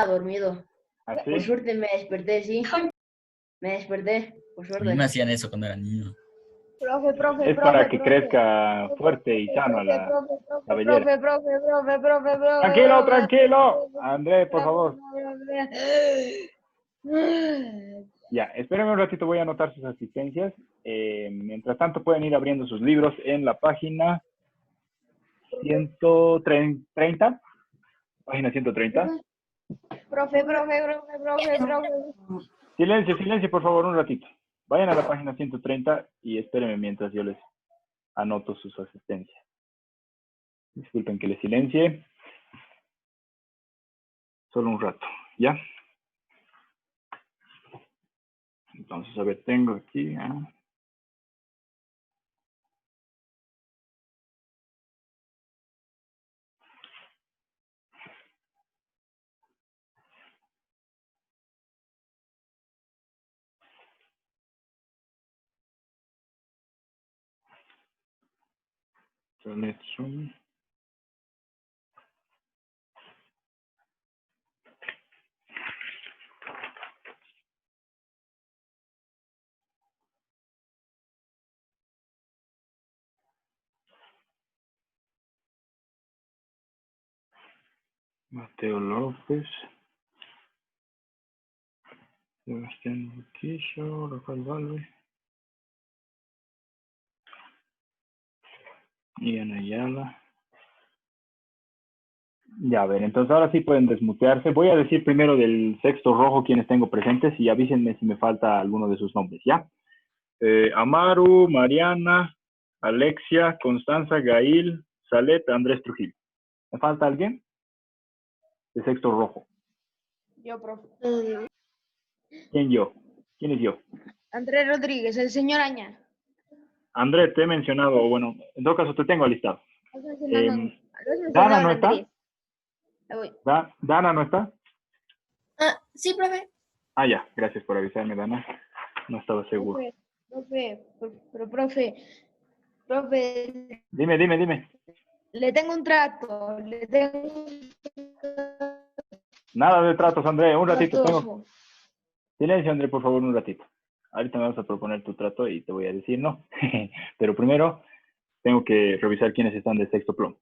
dormido. ¿Ah, Por sí? suerte me desperté, sí. Me desperté, por A mí suerte. me hacían eso cuando era niño. Es para que crezca fuerte y sano la cabellera. Tranquilo, tranquilo. André, por favor. Ya, espérenme un ratito, voy a anotar sus asistencias. Mientras tanto, pueden ir abriendo sus libros en la página 130. Página 130. Profe. Silencio, silencio, por favor, un ratito. Vayan a la página 130 y espérenme mientras yo les anoto sus asistencias. Disculpen que les silencie. Solo un rato, ¿ya? Entonces, a ver, tengo aquí... Selection. Mateo López. Sebastián Urquijo, Rafael Valve. Ian Ayala. Ya, a ver, entonces ahora sí pueden desmutearse. Voy a decir primero del sexto rojo quienes tengo presentes y avísenme si me falta alguno de sus nombres, ¿ya? Amaru, Mariana, Alexia, Constanza, Gail, Salet, Andrés Trujillo. ¿Me falta alguien? De sexto rojo. Yo, profe. ¿Quién yo? ¿Quién es yo? Andrés Rodríguez, el señor Aña. Andrés, te he mencionado, bueno, en todo caso te tengo alistado. Dana no está. Dana no está. Sí, profe. Ah, ya, gracias por avisarme, Dana. No estaba seguro. Profe, Dime. le tengo un trato, Nada de tratos, André, un ratito trato. tengo. Silencio, André, por favor, un ratito. Ahorita me vas a proponer tu trato y te voy a decir no. Pero primero tengo que revisar quiénes están de sexto plomo.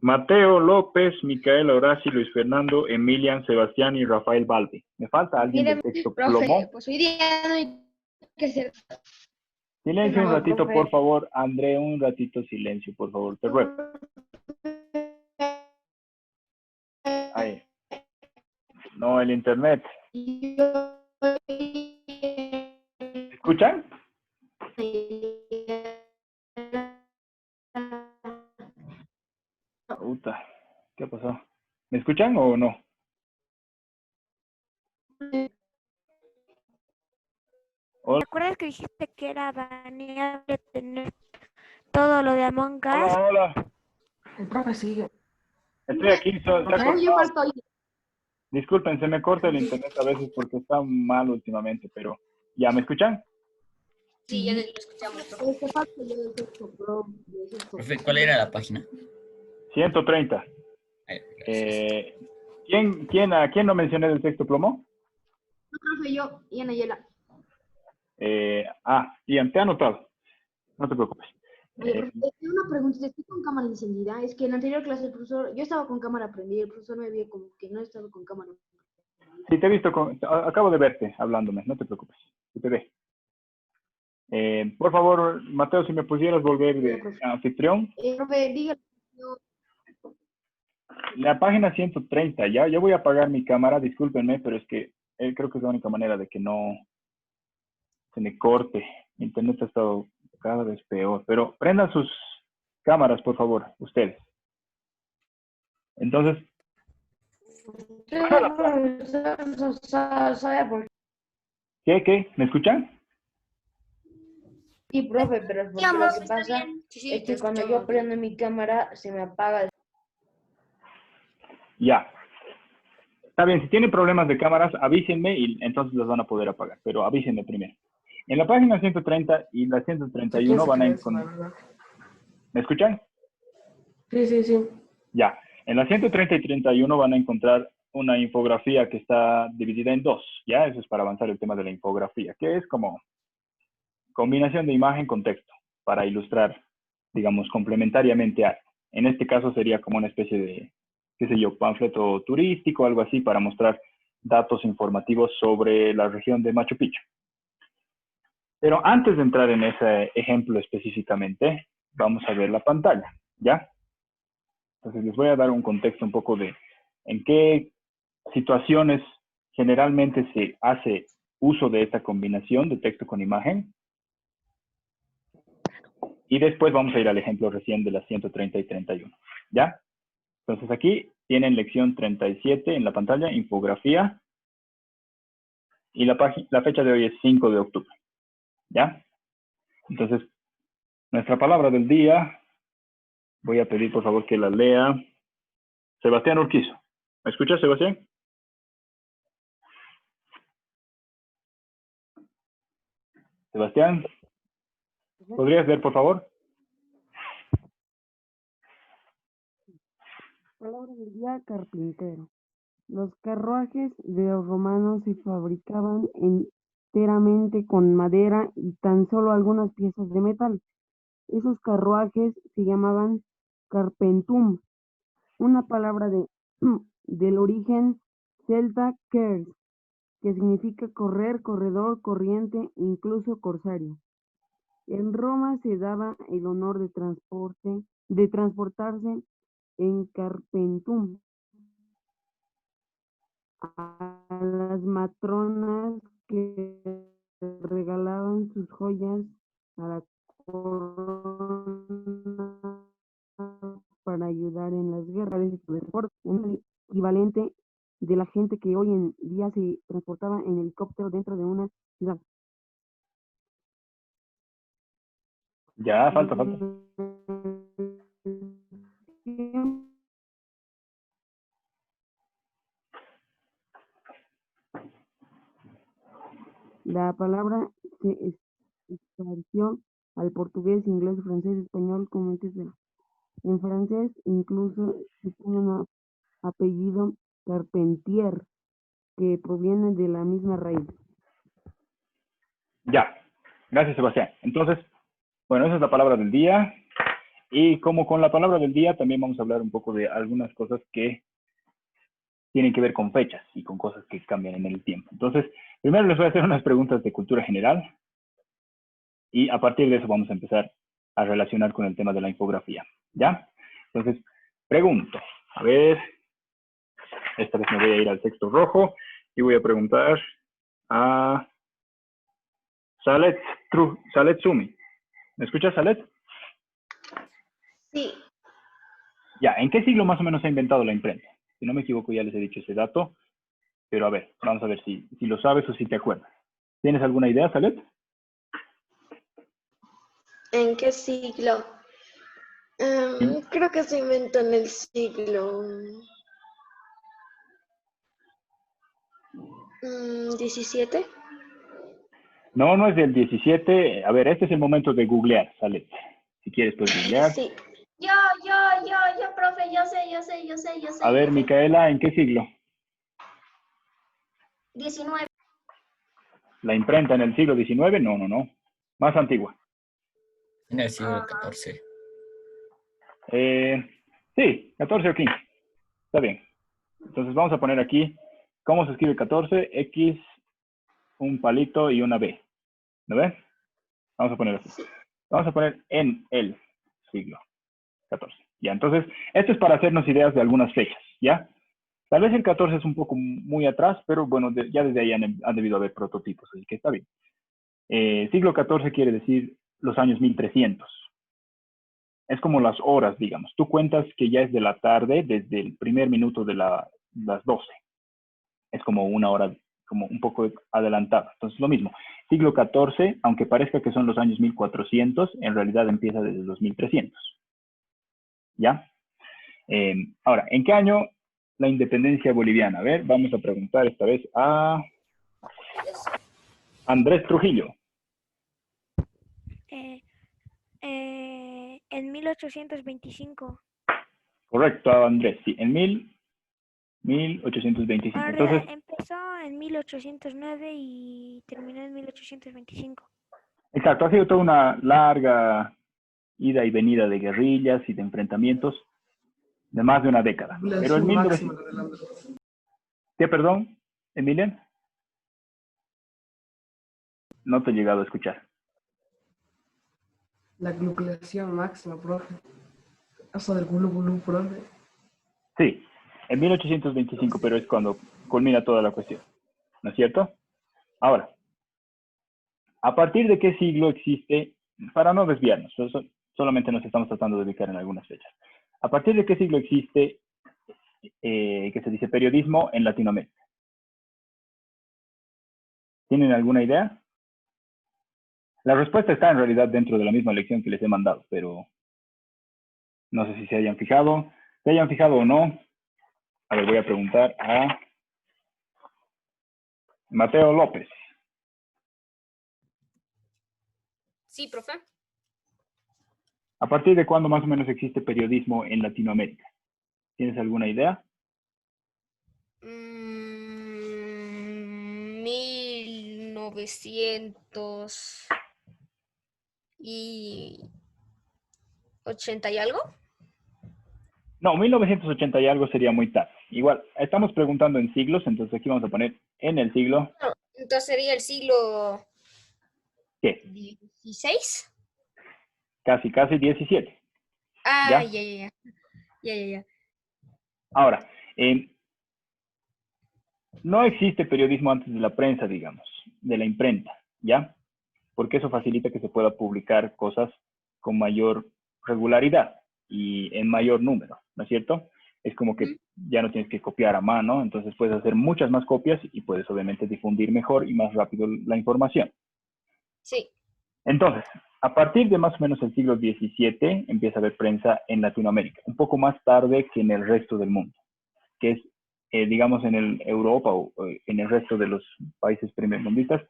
Mateo López, Micaela Horacio, Luis Fernando, Emilian, Sebastián y Rafael Balbi. ¿Me falta alguien del sexto Profe, plomo? pues hoy día no hay que hacer. Silencio un No, ratito, profe. por favor. André, un ratito silencio, por favor. Te ruego. Ahí. No, el internet. ¿Me escuchan? Puta, ¿qué pasó? ¿Me escuchan o no? Hola. ¿Te acuerdas que dijiste que era baneable tener todo lo de Among Us? Hola. El profe sigue. Estoy aquí. Disculpen, se me corta el internet a veces porque está mal últimamente, pero ¿ya me escuchan? Sí, ya lo escuchamos. Profe, ¿cuál era la página? 130. ¿A quién no mencioné del sexto plomo? No, profe, yo, Ian Ayala. Ian, te he anotado. No te preocupes. Profe, tengo una pregunta. Estoy con cámara encendida. Es que en la anterior clase el profesor, yo estaba con cámara prendida, el profesor me vio como que no estaba con cámara. Sí, te he visto, acabo de verte hablándome, no te preocupes. Te ve. Por favor, Mateo, si me pudieras volver de anfitrión. Profe, dígale. La página 130, ya. Yo voy a apagar mi cámara, discúlpenme, pero es que creo que es la única manera de que no se me corte. Internet ha estado cada vez peor. Pero prendan sus cámaras, por favor, ustedes. Entonces, ¿qué? ¿Me escuchan? Sí, profe, pero porque lo que pasa es que cuando yo prendo mi cámara se me apaga. Ya. Está bien, si tienen problemas de cámaras, avísenme y entonces los van a poder apagar. Pero avísenme primero. En la página 130 y la 131 van a encontrar... ¿Me escuchan? Sí. Ya. En la 130 y 31 van a encontrar una infografía que está dividida en dos, ¿ya? Eso es para avanzar el tema de la infografía, que es como combinación de imagen con texto, para ilustrar, digamos, complementariamente algo. En este caso sería como una especie de, qué sé yo, panfleto turístico, algo así, para mostrar datos informativos sobre la región de Machu Picchu. Pero antes de entrar en ese ejemplo específicamente, vamos a ver la pantalla, ¿ya? Entonces les voy a dar un contexto un poco de en qué situaciones generalmente se hace uso de esta combinación de texto con imagen. Y después vamos a ir al ejemplo recién de las 130 y 31, ¿ya? Entonces aquí tienen lección 37 en la pantalla, infografía. Y la fecha de hoy es 5 de octubre, ¿ya? Entonces, nuestra palabra del día, voy a pedir por favor que la lea Sebastián Urquizo. ¿Me escuchas, Sebastián? Sebastián, ¿podrías leer, por favor? Palabra del día, carpintero. Los carruajes de los romanos se fabricaban enteramente con madera y tan solo algunas piezas de metal. Esos carruajes se llamaban carpentum, una palabra del origen celta kers, que significa correr, corredor, corriente, incluso corsario. En Roma se daba el honor de transportarse en carpentum a las matronas que regalaban sus joyas a la corona para ayudar en las guerras, un equivalente de la gente que hoy en día se transportaba en helicóptero dentro de una ciudad. Ya, falta. La palabra se estableció al portugués, inglés, francés, español, como en francés incluso se tiene un apellido Carpentier, que proviene de la misma raíz. Ya, gracias Sebastián. Entonces, bueno, esa es la palabra del día. Y como con la palabra del día, también vamos a hablar un poco de algunas cosas que tienen que ver con fechas y con cosas que cambian en el tiempo. Entonces, primero les voy a hacer unas preguntas de cultura general y a partir de eso vamos a empezar a relacionar con el tema de la infografía, ¿ya? Entonces, pregunto, a ver, esta vez me voy a ir al texto rojo y voy a preguntar a Salet Sumi. ¿Me escuchas, Salet? Sí. Ya, ¿en qué siglo más o menos se ha inventado la imprenta? Si no me equivoco, ya les he dicho ese dato, pero a ver, vamos a ver si lo sabes o si te acuerdas. ¿Tienes alguna idea, Salet? ¿En qué siglo? Creo que se inventó en el siglo XVII. No, no es del 17. A ver, este es el momento de googlear, Salet. Si quieres, puedes googlear. Sí. Yo, profe, yo sé. A ver, Micaela, ¿en qué siglo? 19. ¿La imprenta en el siglo XIX? No. Más antigua. En el siglo XIV. Sí, 14 o 15. Está bien. Entonces vamos a poner aquí, ¿cómo se escribe 14? X, un palito y una B. ¿Lo ves? Vamos a poner así. Vamos a poner en el siglo XIV. Ya, entonces, esto es para hacernos ideas de algunas fechas, ¿ya? Tal vez el 14 es un poco muy atrás, pero bueno, ya desde ahí han debido haber prototipos, así que está bien. Siglo XIV quiere decir los años 1300. Es como las horas, digamos. Tú cuentas que ya es de la tarde desde el primer minuto de las 12. Es como una hora, como un poco adelantada. Entonces, lo mismo. Siglo XIV, aunque parezca que son los años 1400, en realidad empieza desde los 1300. ¿Ya? Ahora, ¿en qué año la independencia boliviana? A ver, vamos a preguntar esta vez a Andrés Trujillo. En 1825. Correcto, Andrés. Sí, en 1825. Ahora Entonces, empezó en 1809 y terminó en 1825. exacto, ha sido toda una larga ida y venida de guerrillas y de enfrentamientos de más de una década. Pero en Globalización máxima 1900... del Andrés. ¿Qué, perdón, Emilian? No te he llegado a escuchar. La globalización máxima, profe. Hasta del gulú gulú, profe. Sí, en 1825, pero es cuando culmina toda la cuestión, ¿no es cierto? Ahora, ¿a partir de qué siglo existe, para no desviarnos, solamente nos estamos tratando de ubicar en algunas fechas, ¿a partir de qué siglo existe, que se dice periodismo en Latinoamérica? ¿Tienen alguna idea? La respuesta está en realidad dentro de la misma lección que les he mandado, pero no sé si se hayan fijado. ¿Se hayan fijado o no? A ver, voy a preguntar a Mateo López. Sí, profe. ¿A partir de cuándo más o menos existe periodismo en Latinoamérica? ¿Tienes alguna idea? 1980 y algo. No, 1980 y algo sería muy tarde. Igual, estamos preguntando en siglos, entonces aquí vamos a poner en el siglo, No, entonces sería el siglo ¿qué? XVI. Casi 17. Ah, ¿Ya? ya. Ahora, no existe periodismo antes de la prensa, digamos, de la imprenta, ¿ya? Porque eso facilita que se pueda publicar cosas con mayor regularidad y en mayor número, ¿no es cierto? Es como que ya no tienes que copiar a mano, entonces puedes hacer muchas más copias y puedes obviamente difundir mejor y más rápido la información. Sí. Entonces, a partir de más o menos el siglo XVII empieza a haber prensa en Latinoamérica, un poco más tarde que en el resto del mundo, que es, digamos, en Europa o en el resto de los países primermundistas,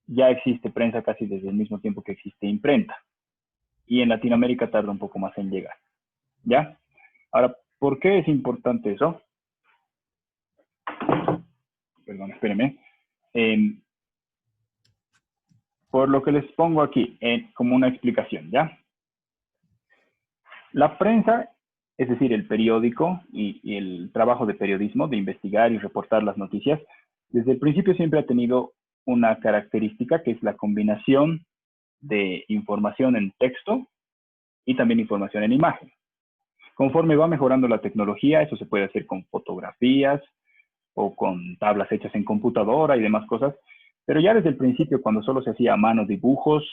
ya existe prensa casi desde el mismo tiempo que existe imprenta. Y en Latinoamérica tarda un poco más en llegar. ¿Ya? Ahora, ¿por qué es importante eso? Perdón, espérenme. Por lo que les pongo aquí, como una explicación, ¿ya? La prensa, es decir, el periódico y el trabajo de periodismo, de investigar y reportar las noticias, desde el principio siempre ha tenido una característica que es la combinación de información en texto y también información en imagen. Conforme va mejorando la tecnología, eso se puede hacer con fotografías o con tablas hechas en computadora y demás cosas, pero ya desde el principio, cuando solo se hacía a mano dibujos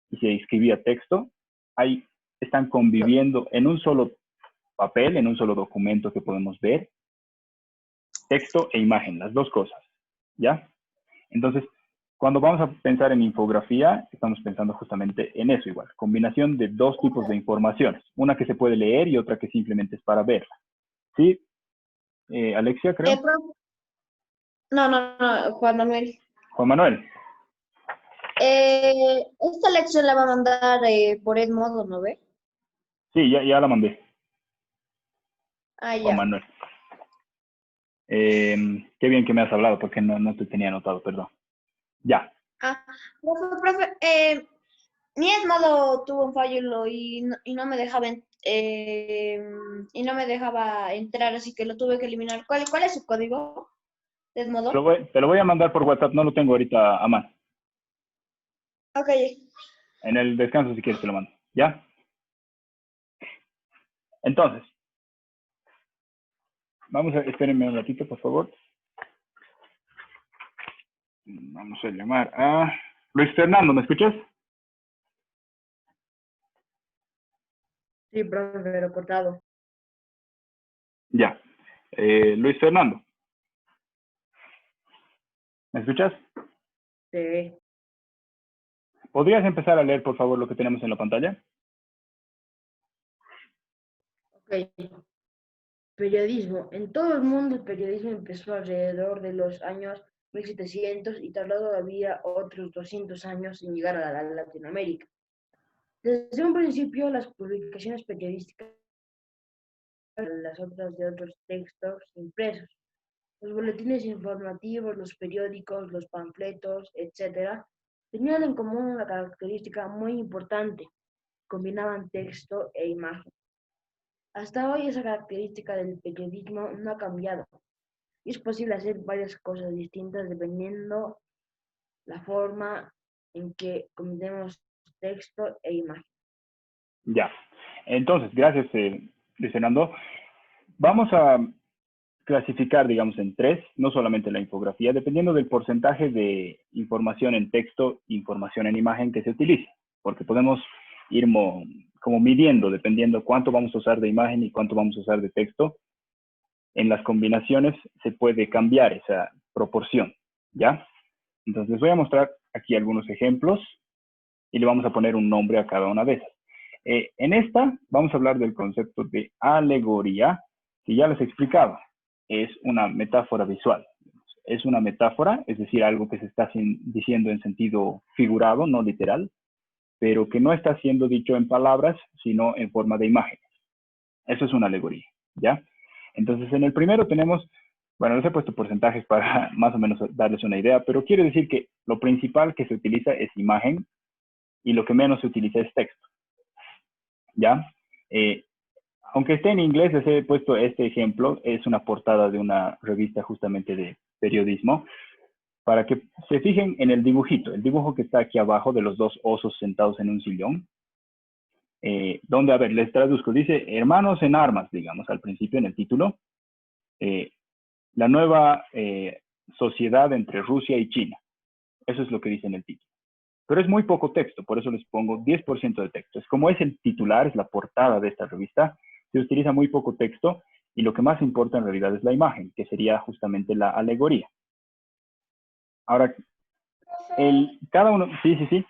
y se escribía texto, ahí están conviviendo en un solo papel, en un solo documento que podemos ver, texto e imagen, las dos cosas, ¿ya? Entonces, cuando vamos a pensar en infografía, estamos pensando justamente en eso igual, combinación de dos tipos de informaciones, una que se puede leer y otra que simplemente es para verla. ¿Sí? Alexia, creo. No, Juan Manuel. Juan Manuel. Esta lección la va a mandar por Edmodo, ¿no ve? Sí, ya la mandé. Ah, Juan ya. Manuel. Qué bien que me has hablado porque no te tenía anotado, perdón. Ya. Ah, profe, mi Edmodo tuvo un fallo y no me dejaba entrar, así que lo tuve que eliminar. ¿Cuál es su código de Edmodo? Te lo voy a mandar por WhatsApp, no lo tengo ahorita a mano. Ok. En el descanso, si quieres, te lo mando. ¿Ya? Entonces, espérenme un ratito, por favor. Vamos a llamar a Luis Fernando, ¿me escuchas? Sí, profe, pero cortado. Ya. Luis Fernando, ¿me escuchas? Sí. ¿Podrías empezar a leer, por favor, lo que tenemos en la pantalla? Ok. Periodismo. En todo el mundo el periodismo empezó alrededor de los años 1700 y tardó todavía otros 200 años en llegar a la Latinoamérica. Desde un principio, las publicaciones periodísticas las otras de otros textos impresos. Los boletines informativos, los periódicos, los panfletos, etc., tenían en común una característica muy importante: combinaban texto e imagen. Hasta hoy esa característica del periodismo no ha cambiado y es posible hacer varias cosas distintas dependiendo la forma en que combinemos texto e imagen. Ya. Entonces, gracias, Luis Fernando. Vamos a clasificar, digamos, en tres, no solamente la infografía, dependiendo del porcentaje de información en texto, información en imagen que se utilice, porque podemos ir como midiendo, dependiendo cuánto vamos a usar de imagen y cuánto vamos a usar de texto. En las combinaciones se puede cambiar esa proporción, ¿ya? Entonces, les voy a mostrar aquí algunos ejemplos y le vamos a poner un nombre a cada una de esas. En esta vamos a hablar del concepto de alegoría, que ya les explicaba. Es una metáfora visual. Es una metáfora, es decir, algo que se está diciendo en sentido figurado, no literal, pero que no está siendo dicho en palabras, sino en forma de imágenes. Eso es una alegoría, ¿ya? Entonces, en el primero tenemos, bueno, les he puesto porcentajes para más o menos darles una idea, pero quiere decir que lo principal que se utiliza es imagen y lo que menos se utiliza es texto, ¿ya? Aunque esté en inglés, les he puesto este ejemplo, es una portada de una revista justamente de periodismo, para que se fijen en el dibujito, el dibujo que está aquí abajo de los dos osos sentados en un sillón, donde, a ver, les traduzco, dice hermanos en armas, digamos, al principio en el título, la nueva sociedad entre Rusia y China. Eso es lo que dice en el título. Pero es muy poco texto, por eso les pongo 10% de texto. Es como es el titular, es la portada de esta revista, se utiliza muy poco texto y lo que más importa en realidad es la imagen, que sería justamente la alegoría. Ahora, cada uno, sí,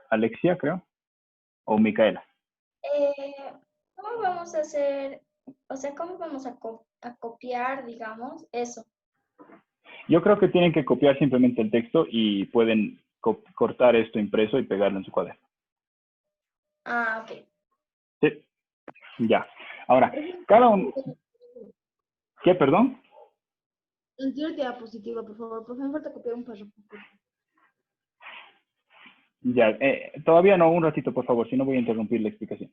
Alexia, creo, o Micaela. ¿Cómo vamos a hacer, o sea, cómo vamos a copiar, digamos, eso? Yo creo que tienen que copiar simplemente el texto y pueden cortar esto impreso y pegarlo en su cuaderno. Ah, ok. Sí, ya. Ahora, cada uno... ¿Qué, perdón? Entiendo diapositiva, por favor. Por favor, me falta copiar un párrafo. Ya, todavía no, un ratito, por favor, si no voy a interrumpir la explicación.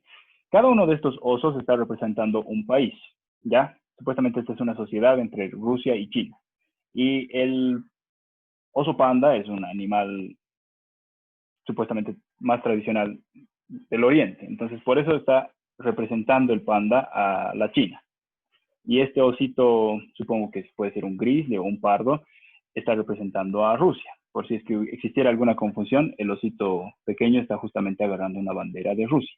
Cada uno de estos osos está representando un país, ¿ya? Supuestamente esta es una sociedad entre Rusia y China. Y el oso panda es un animal supuestamente más tradicional del Oriente. Entonces, por eso está representando el panda a la China. Y este osito, supongo que puede ser un gris o un pardo, está representando a Rusia. Por si es que existiera alguna confusión, el osito pequeño está justamente agarrando una bandera de Rusia.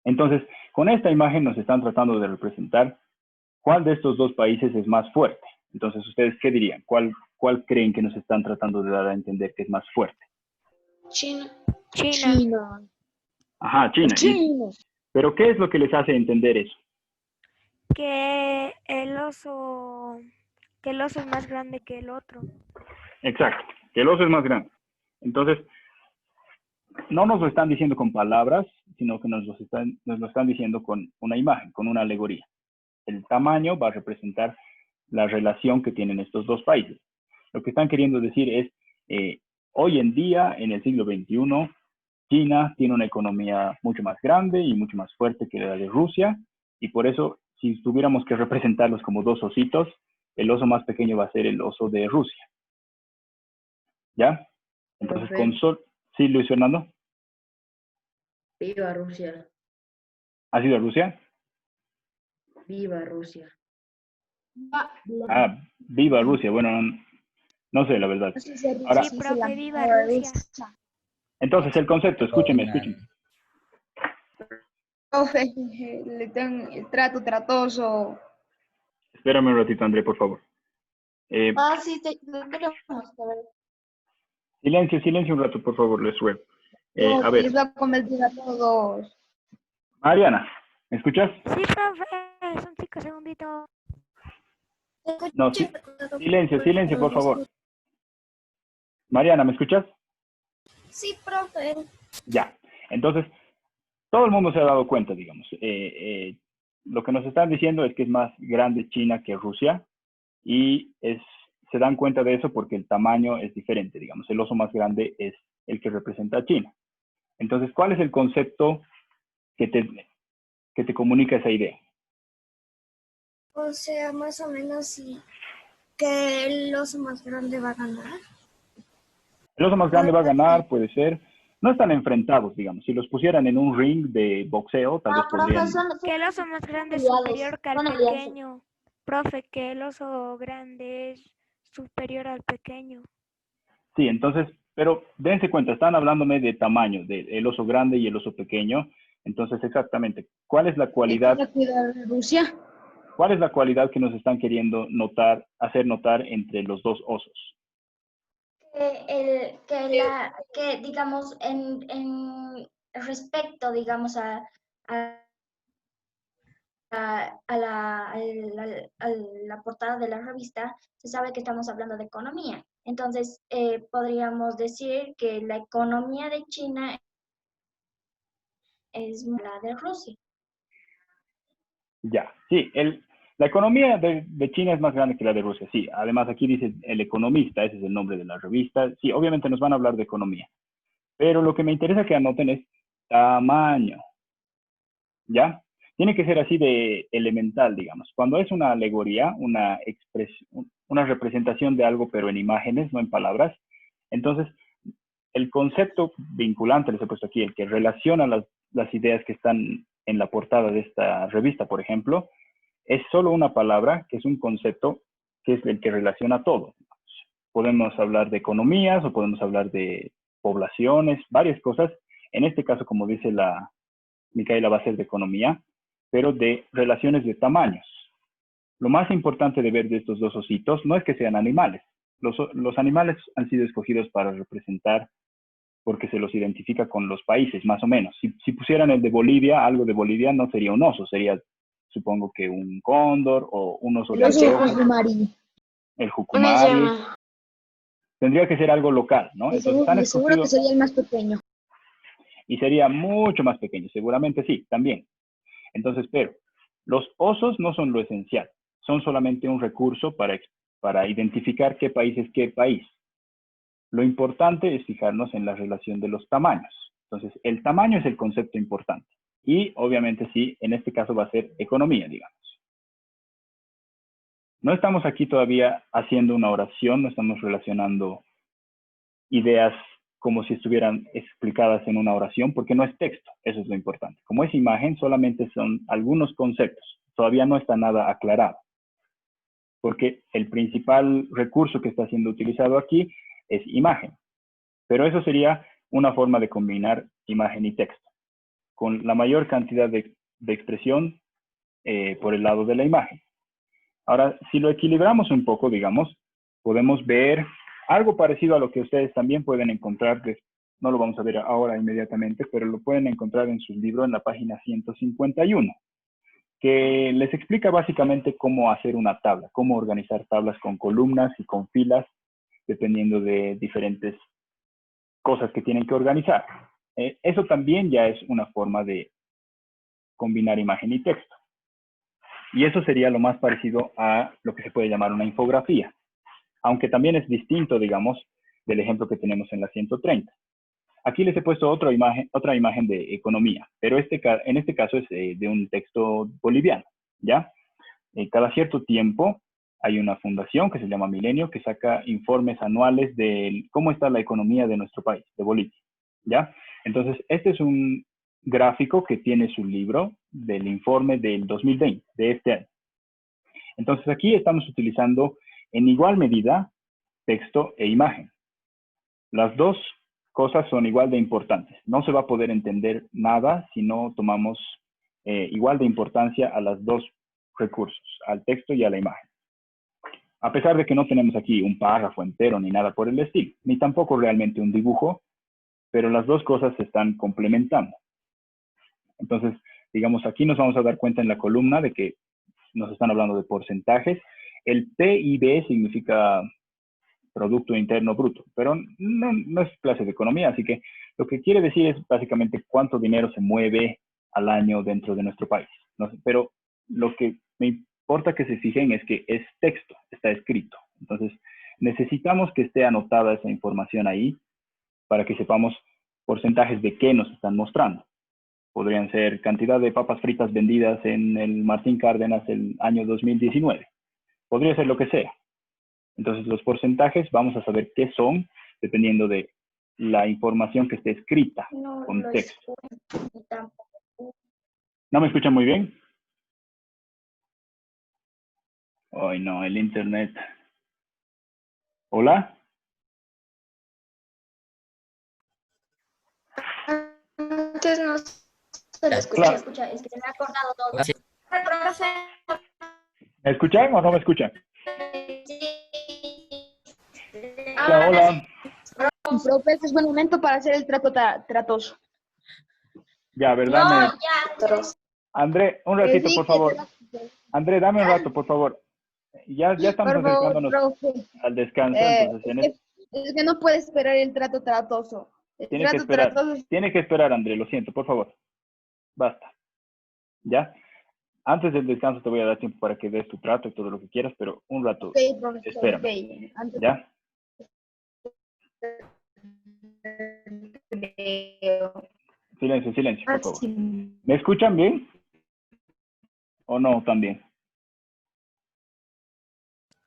Entonces, con esta imagen nos están tratando de representar cuál de estos dos países es más fuerte. Entonces, ¿ustedes qué dirían? ¿Cuál creen que nos están tratando de dar a entender que es más fuerte? China. China. Ajá, China. ¿Pero qué es lo que les hace entender eso? Que el oso es más grande que el otro. Exacto, que el oso es más grande. Entonces, no nos lo están diciendo con palabras, sino que nos lo están diciendo con una imagen, con una alegoría. El tamaño va a representar la relación que tienen estos dos países. Lo que están queriendo decir es, hoy en día, en el siglo XXI, China tiene una economía mucho más grande y mucho más fuerte que la de Rusia, y por eso, si tuviéramos que representarlos como dos ositos, el oso más pequeño va a ser el oso de Rusia. ¿Ya? Entonces, ¿sí, Luis Fernando? Viva Rusia. ¿Ha sido Rusia? Viva Rusia. Ah, viva Rusia. Bueno, no sé, la verdad. Ahora, Sí, profe, viva Rusia. entonces, el concepto, escúcheme. Profe, el trato tratoso. Espérame un ratito, André, por favor. Sí, lo queremos saber. Silencio un rato, por favor, les ruego. A ver. Les va a convertir a todos. Mariana, ¿me escuchas? Sí, profe, es un 5 segunditos. No, silencio, por favor. Mariana, ¿me escuchas? Sí, profe. Ya. Entonces, todo el mundo se ha dado cuenta, digamos. lo que nos están diciendo es que es más grande China que Rusia y se dan cuenta de eso porque el tamaño es diferente, digamos. El oso más grande es el que representa a China. Entonces, ¿cuál es el concepto que te comunica esa idea? O sea, más o menos sí, que el oso más grande va a ganar. El oso más grande va a ganar, puede ser. No están enfrentados, digamos. Si los pusieran en un ring de boxeo, tal vez podrían... Que el oso más grande es superior que al pequeño. Profe, que el oso grande es superior al pequeño. Sí, entonces, pero dense cuenta, están hablándome de tamaño, del oso grande y el oso pequeño. Entonces, exactamente, ¿cuál es la cualidad? Rusia. ¿Cuál es la cualidad que nos están queriendo hacer notar entre los dos osos? Que digamos, en respecto, digamos, a la portada de la revista, se sabe que estamos hablando de economía. Entonces, podríamos decir que la economía de China es la de Rusia. Ya, sí, la economía de China es más grande que la de Rusia, sí. Además, aquí dice El Economista, ese es el nombre de la revista. Sí, obviamente nos van a hablar de economía. Pero lo que me interesa que anoten es tamaño. ¿Ya? Tiene que ser así de elemental, digamos. Cuando es una alegoría, una representación de algo, pero en imágenes, no en palabras, entonces el concepto vinculante, les he puesto aquí, el que relaciona las ideas que están en la portada de esta revista, por ejemplo, es solo una palabra, que es un concepto, que es el que relaciona todo. Podemos hablar de economías o podemos hablar de poblaciones, varias cosas. En este caso, como dice Micaela, va a ser de economía, pero de relaciones de tamaños. Lo más importante de ver de estos dos ositos no es que sean animales. Los animales han sido escogidos para representar porque se los identifica con los países, más o menos. Si pusieran el de Bolivia, algo de Bolivia, no sería un oso, sería, supongo que un cóndor o un oso de Anzoátegui. El jucumari. Tendría que ser algo local, ¿no? Entonces, seguro que sería el más pequeño. Y sería mucho más pequeño, seguramente sí, también. Entonces, pero los osos no son lo esencial, son solamente un recurso para identificar qué país es qué país. Lo importante es fijarnos en la relación de los tamaños. Entonces, el tamaño es el concepto importante. Y obviamente sí, en este caso va a ser economía, digamos. No estamos aquí todavía haciendo una oración, no estamos relacionando ideas como si estuvieran explicadas en una oración, porque no es texto, eso es lo importante. Como es imagen, solamente son algunos conceptos, todavía no está nada aclarado, porque el principal recurso que está siendo utilizado aquí es imagen, pero eso sería una forma de combinar imagen y texto, con la mayor cantidad de expresión por el lado de la imagen. Ahora, si lo equilibramos un poco, digamos, podemos ver algo parecido a lo que ustedes también pueden encontrar, no lo vamos a ver ahora inmediatamente, pero lo pueden encontrar en sus libros en la página 151, que les explica básicamente cómo hacer una tabla, cómo organizar tablas con columnas y con filas, dependiendo de diferentes cosas que tienen que organizar. Eso también ya es una forma de combinar imagen y texto. Y eso sería lo más parecido a lo que se puede llamar una infografía, aunque también es distinto, digamos, del ejemplo que tenemos en la 130. Aquí les he puesto otra imagen de economía, pero en este caso es de un texto boliviano, ¿ya? Cada cierto tiempo hay una fundación que se llama Milenio que saca informes anuales de cómo está la economía de nuestro país, de Bolivia, ¿ya? Entonces, este es un gráfico que tiene su libro del informe del 2020, de este año. Entonces, aquí estamos utilizando en igual medida texto e imagen. Las dos cosas son igual de importantes. No se va a poder entender nada si no tomamos igual de importancia a los dos recursos, al texto y a la imagen. A pesar de que no tenemos aquí un párrafo entero ni nada por el estilo, ni tampoco realmente un dibujo, pero las dos cosas se están complementando. Entonces, digamos, aquí nos vamos a dar cuenta en la columna de que nos están hablando de porcentajes. El PIB significa Producto Interno Bruto, pero no es clase de economía, así que lo que quiere decir es básicamente cuánto dinero se mueve al año dentro de nuestro país. ¿No? Pero lo que me importa que se fijen es que es texto, está escrito. Entonces, necesitamos que esté anotada esa información ahí para que sepamos porcentajes de qué nos están mostrando. Podrían ser cantidad de papas fritas vendidas en el Martín Cárdenas el año 2019. Podría ser lo que sea. Entonces, los porcentajes vamos a saber qué son dependiendo de la información que esté escrita con texto. ¿No me escuchan muy bien? Ay, no, el internet. ¿Hola? Antes no se le escucha, es que se me ha cortado todo. ¿Me escuchan o no me escuchan? Hola, hola. Profe, este es buen momento para hacer el trato tratoso. Ya, ¿verdad? Ya. André, un ratito, Sí, por favor. André, dame un rato, por favor. Ya estamos Por favor, acercándonos profe. al descanso, entonces Es que no puede esperar el trato tratoso. El tiene que trato esperar. tratoso. Tiene que esperar, André, lo siento, por favor. Basta. ¿Ya? Antes del descanso te voy a dar tiempo para que des tu trato y todo lo que quieras, pero un rato, Ok, profesor, espérame. ok. Antes ¿Ya? Silencio, silencio, por favor. ¿Me escuchan bien? ¿O no también?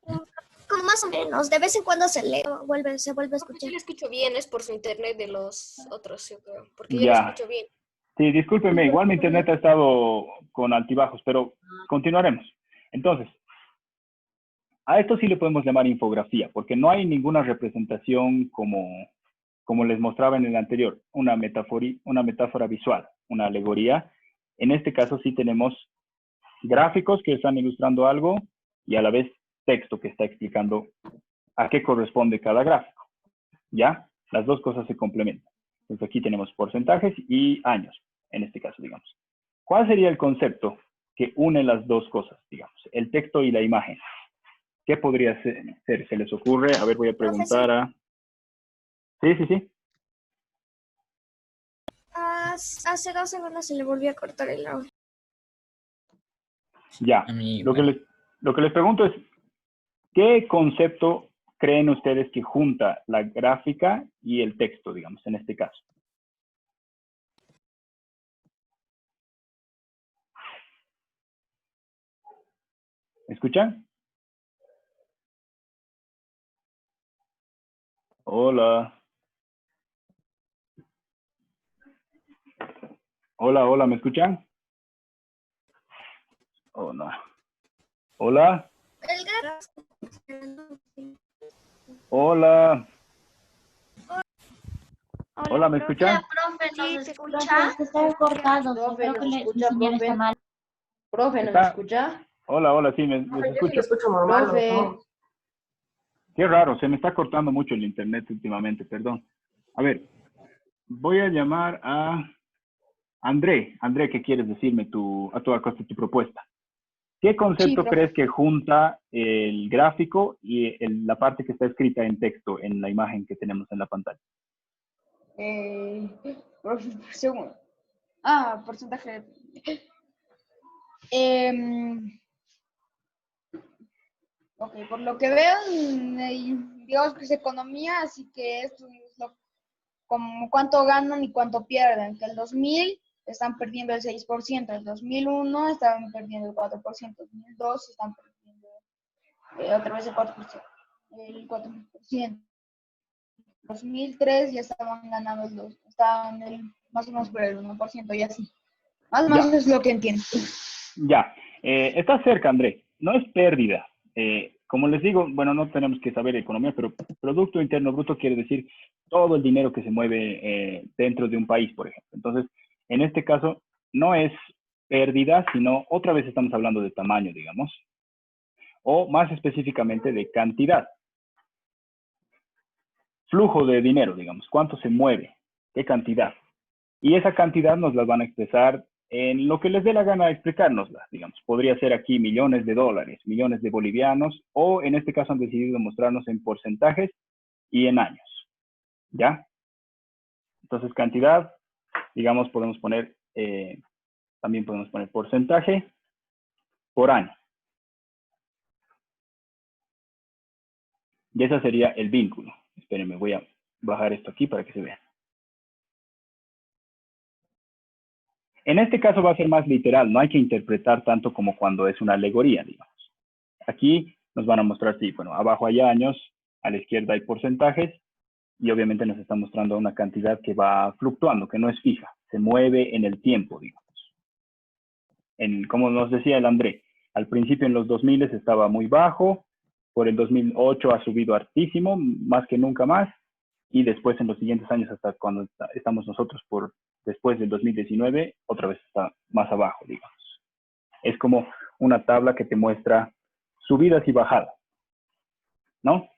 Como más o menos, de vez en cuando se vuelve a escuchar. Yo le escucho bien, es por su internet de los otros, yo creo, porque yo le Ya. escucho bien. Sí, discúlpeme, igual mi internet ha estado con altibajos, pero continuaremos. Entonces, a esto sí le podemos llamar infografía, porque no hay ninguna representación como les mostraba en el anterior, una metáfora visual, una alegoría. En este caso sí tenemos gráficos que están ilustrando algo y a la vez texto que está explicando a qué corresponde cada gráfico. ¿Ya? Las dos cosas se complementan. Entonces aquí tenemos porcentajes y años, en este caso, digamos. ¿Cuál sería el concepto que une las dos cosas, digamos, el texto y la imagen? ¿Qué podría ser? ¿Se les ocurre? A ver, voy a preguntar a... Sí. Hace 2 semanas se le volvió a cortar el audio. Ya. Lo que les pregunto es, ¿qué concepto creen ustedes que junta la gráfica y el texto, digamos, en este caso? ¿Me escuchan? Hola. Hola, ¿me escuchan? Oh, no. Hola. Hola. Hola, ¿me escuchan? Profe, ¿nos escucha? Profe, está cortado. Creo que la señal está mal. Profe, ¿nos escucha? Hola, sí, les escucho. Lo escucho normal, Profe. ¿no? Qué raro, se me está cortando mucho el internet últimamente, perdón. A ver, voy a llamar a André. André, ¿qué quieres decirme a toda costa tu propuesta? ¿Qué concepto crees que junta el gráfico y la parte que está escrita en texto en la imagen que tenemos en la pantalla? Segundo. Porcentaje. Ok, por lo que veo, digamos que es economía, así que esto es como cuánto ganan y cuánto pierden. Que el 2000 están perdiendo el 6%, el 2001 estaban perdiendo el 4%, el 2002 están perdiendo otra vez el 4%, el 4%. 2003 ya estaban ganando estaban más o menos por el 1% y así. Más o menos es lo que entiendo. Ya, está cerca, André. No es pérdida. Como les digo, bueno, no tenemos que saber economía, pero Producto Interno Bruto quiere decir todo el dinero que se mueve dentro de un país, por ejemplo. Entonces, en este caso, no es pérdida, sino otra vez estamos hablando de tamaño, digamos, o más específicamente de cantidad. Flujo de dinero, digamos, cuánto se mueve, qué cantidad. Y esa cantidad nos la van a expresar en lo que les dé la gana de explicárnosla, digamos. Podría ser aquí millones de dólares, millones de bolivianos, o en este caso han decidido mostrarnos en porcentajes y en años, ¿ya? Entonces, cantidad, digamos, podemos poner, también podemos poner porcentaje, por año. Y ese sería el vínculo. Espérenme, voy a bajar esto aquí para que se vea. En este caso va a ser más literal, no hay que interpretar tanto como cuando es una alegoría, digamos. Aquí nos van a mostrar, sí, bueno, abajo hay años, a la izquierda hay porcentajes, y obviamente nos está mostrando una cantidad que va fluctuando, que no es fija, se mueve en el tiempo, digamos. Como nos decía el André, al principio en los 2000 estaba muy bajo, por el 2008 ha subido hartísimo, más que nunca más, y después en los siguientes años, hasta cuando estamos nosotros después del 2019, otra vez está más abajo, digamos. Es como una tabla que te muestra subidas y bajadas, ¿no?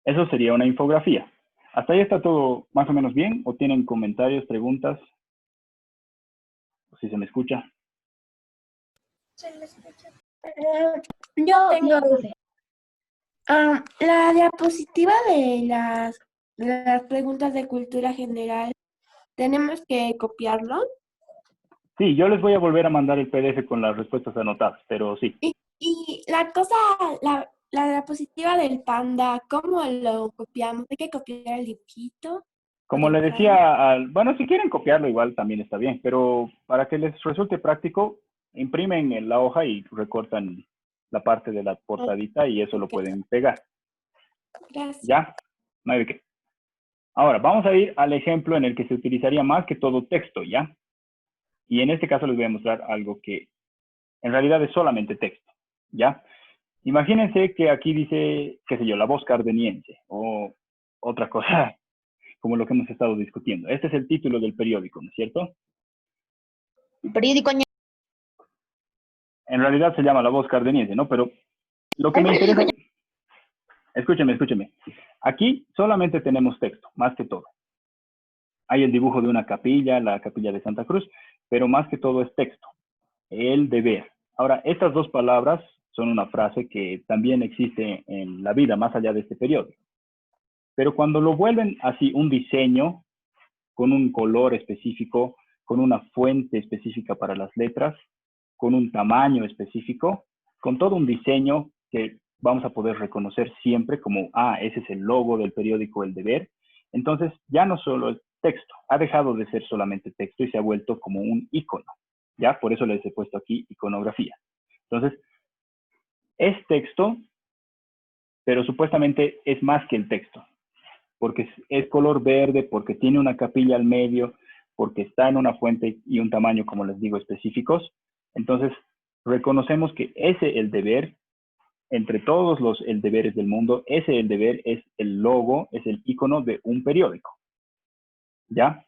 Eso sería una infografía. ¿Hasta ahí está todo más o menos bien? ¿O tienen comentarios, preguntas? ¿O si se me escucha? Se le escucha. Yo tengo la diapositiva de las preguntas de cultura general. ¿Tenemos que copiarlo? Sí, yo les voy a volver a mandar el PDF con las respuestas anotadas, pero sí. Y la cosa, la diapositiva del panda, ¿cómo lo copiamos? ¿Hay que copiar el dibujito? Como le decía, bueno, si quieren copiarlo igual también está bien, pero para que les resulte práctico, imprimen en la hoja y recortan la parte de la portadita y eso lo pueden pegar. Gracias. ¿Ya? No hay de qué. Ahora, vamos a ir al ejemplo en el que se utilizaría más que todo texto, ¿ya? Y en este caso les voy a mostrar algo que en realidad es solamente texto, ¿ya? Imagínense que aquí dice, qué sé yo, la voz cardeniense o otra cosa como lo que hemos estado discutiendo. Este es el título del periódico, ¿no es cierto? El periódico. En realidad se llama La Voz Cardeniense, ¿no? Pero lo que me interesa... Escúcheme. Aquí solamente tenemos texto, más que todo. Hay el dibujo de una capilla, la capilla de Santa Cruz, pero más que todo es texto. El deber. Ahora, estas dos palabras son una frase que también existe en la vida, más allá de este periódico. Pero cuando lo vuelven así un diseño, con un color específico, con una fuente específica para las letras, con un tamaño específico, con todo un diseño que vamos a poder reconocer siempre como, ese es el logo del periódico El Deber. Entonces, ya no solo es texto, ha dejado de ser solamente texto y se ha vuelto como un icono, ¿ya? Por eso les he puesto aquí iconografía. Entonces, es texto, pero supuestamente es más que el texto, porque es color verde, porque tiene una capilla al medio, porque está en una fuente y un tamaño, como les digo, específicos. Entonces, reconocemos que ese El Deber, entre todos los El Deberes del mundo, ese El Deber es el logo, es el icono de un periódico. ¿Ya?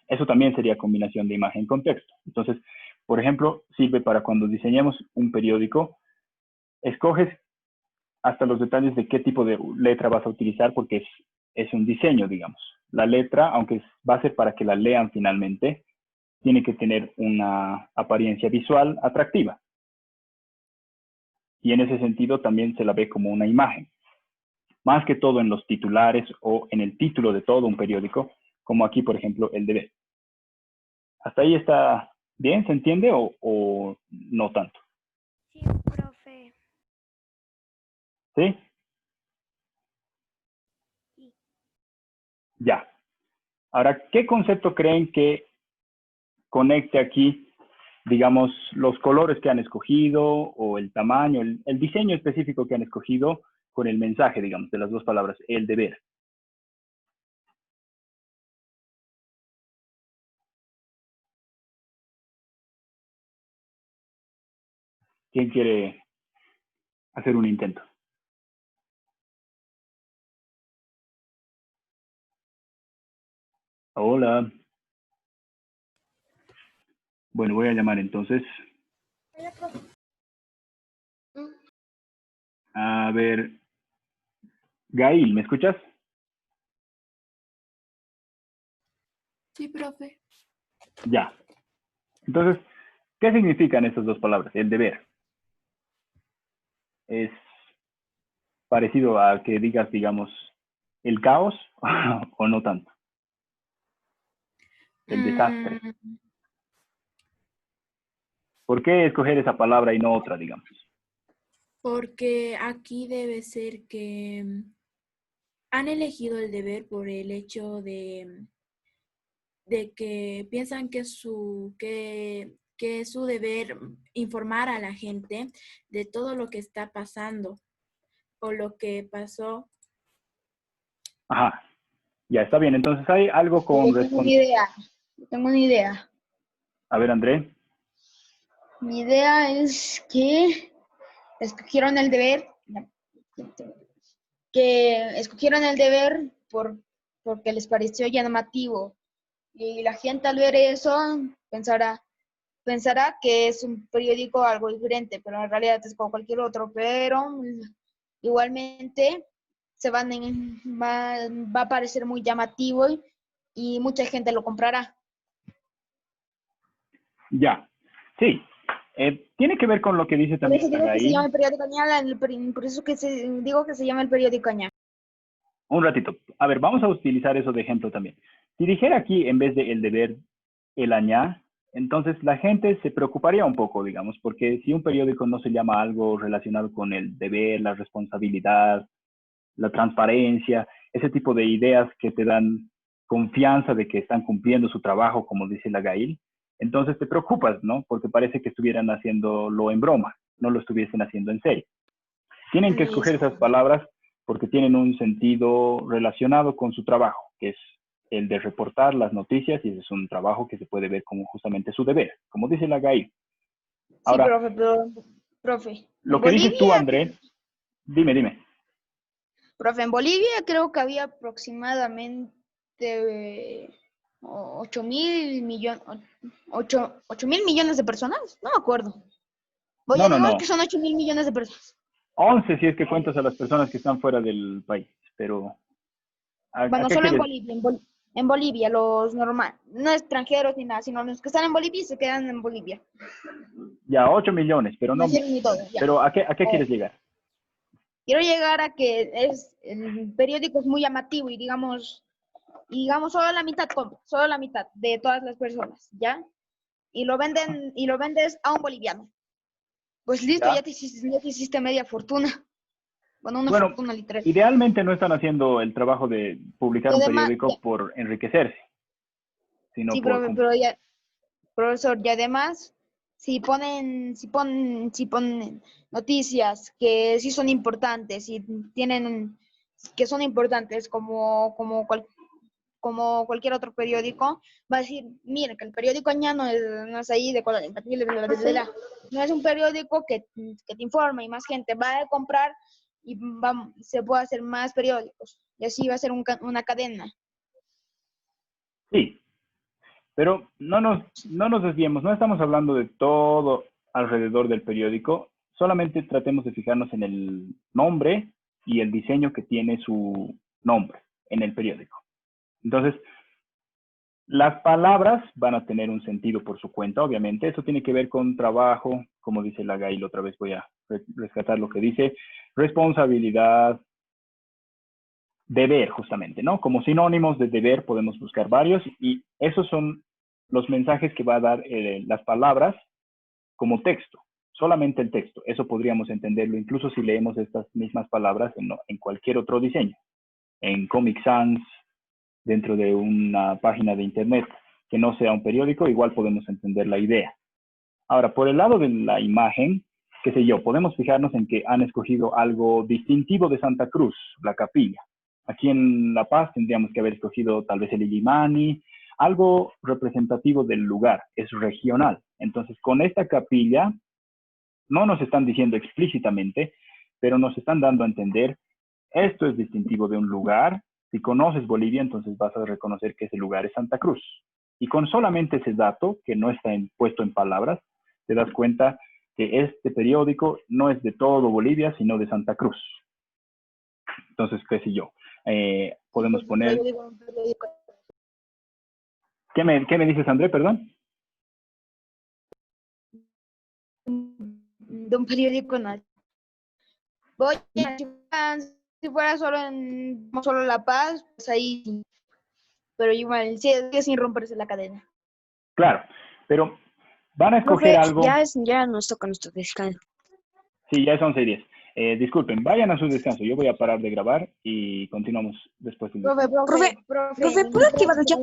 Eso también sería combinación de imagen con texto. Entonces, por ejemplo, sirve para cuando diseñamos un periódico, escoges hasta los detalles de qué tipo de letra vas a utilizar porque es un diseño, digamos. La letra, aunque va a ser para que la lean finalmente, tiene que tener una apariencia visual atractiva. Y en ese sentido también se la ve como una imagen. Más que todo en los titulares o en el título de todo un periódico, como aquí, por ejemplo, El Deber. ¿Hasta ahí está bien? ¿Se entiende o no tanto? Sí, profe. ¿Sí? Ya. Ahora, ¿qué concepto creen que conecte aquí, digamos, los colores que han escogido o el tamaño, el diseño específico que han escogido con el mensaje, digamos, de las dos palabras, el deber? ¿Quién quiere hacer un intento? Hola. Bueno, voy a llamar entonces. A ver, Gail, ¿me escuchas? Sí, profe. Ya. Entonces, ¿qué significan estas dos palabras? El deber. ¿Es parecido a que digas, digamos, el caos o no tanto? El desastre. ¿Por qué escoger esa palabra y no otra, digamos? Porque aquí debe ser que han elegido el deber por el hecho de que piensan que es su deber informar a la gente de todo lo que está pasando o lo que pasó. Ajá, ya está bien. Entonces hay algo con Yo tengo una idea. Tengo una idea. A ver, André. Mi idea es que escogieron el deber, porque les pareció llamativo. Y la gente al ver eso pensará que es un periódico algo diferente, pero en realidad es como cualquier otro. Pero igualmente va a parecer muy llamativo y mucha gente lo comprará. Ya, sí. Tiene que ver con lo que dice Por eso también digo que se Agaí. llama el periódico Añal, por eso digo que se llama el periódico Añal. Un ratito. A ver, vamos a utilizar eso de ejemplo también. Si dijera aquí, en vez de el deber, el añá, entonces la gente se preocuparía un poco, digamos, porque si un periódico no se llama algo relacionado con el deber, la responsabilidad, la transparencia, ese tipo de ideas que te dan confianza de que están cumpliendo su trabajo, como dice la Gail, entonces te preocupas, ¿no? Porque parece que estuvieran haciéndolo en broma, no lo estuviesen haciendo en serio. Tienen que escoger esas palabras porque tienen un sentido relacionado con su trabajo, que es el de reportar las noticias, y ese es un trabajo que se puede ver como justamente su deber, como dice la Gail. Ahora, sí, profe. Lo que dices tú, André, dime. Profe, en Bolivia creo que había aproximadamente 8.000 millones de personas, no me acuerdo. Digo que son 8.000 millones de personas. 11 si es que cuentas a las personas que están fuera del país, pero... Bueno, solo en Bolivia, en Bolivia, los normales, no extranjeros ni nada, sino los que están en Bolivia y se quedan en Bolivia. Ya, 8 millones, pero no... Pero ¿a qué quieres llegar? Quiero llegar a que el periódico es muy llamativo y digamos solo la mitad de todas las personas, ¿ya? Y lo vendes a un boliviano. Pues listo, ya te hiciste media fortuna. Bueno, una fortuna literal. Idealmente no están haciendo el trabajo de publicar un periódico por enriquecerse, sino por... pero ya, profesor, y además, si ponen noticias que sí son importantes y que son importantes como cualquier otro periódico, va a decir, mire, que el periódico Añá no es ahí de cosas infantiles, no es un periódico que te informa y más gente va a comprar y se puede hacer más periódicos y así va a ser una cadena. Sí, pero no nos desviemos, no estamos hablando de todo alrededor del periódico, solamente tratemos de fijarnos en el nombre y el diseño que tiene su nombre en el periódico. Entonces, las palabras van a tener un sentido por su cuenta, obviamente. Eso tiene que ver con trabajo, como dice la Gail, otra vez voy a rescatar lo que dice, responsabilidad, deber, justamente, ¿no? Como sinónimos de deber podemos buscar varios y esos son los mensajes que va a dar las palabras como texto, solamente el texto. Eso podríamos entenderlo incluso si leemos estas mismas palabras en cualquier otro diseño, en Comic Sans, dentro de una página de internet que no sea un periódico, igual podemos entender la idea. Ahora, por el lado de la imagen, qué sé yo, podemos fijarnos en que han escogido algo distintivo de Santa Cruz, la capilla. Aquí en La Paz tendríamos que haber escogido tal vez el Illimani, algo representativo del lugar, es regional. Entonces, con esta capilla, no nos están diciendo explícitamente, pero nos están dando a entender, esto es distintivo de un lugar. Si conoces Bolivia, entonces vas a reconocer que ese lugar es Santa Cruz. Y con solamente ese dato, que no está puesto en palabras, te das cuenta que este periódico no es de todo Bolivia, sino de Santa Cruz. Entonces, qué sé yo, podemos poner... ¿Qué me dices, André, perdón? De un periódico nacional. Si fuera solo La Paz, pues ahí, pero igual, sigue sin romperse la cadena. Claro, pero Van a escoger algo. Ya nos toca nuestro descanso. Sí, ya son 11:10. Disculpen, vayan a su descanso. Yo voy a parar de grabar y continuamos después del descanso. Profe, ¿puedo activar el chat?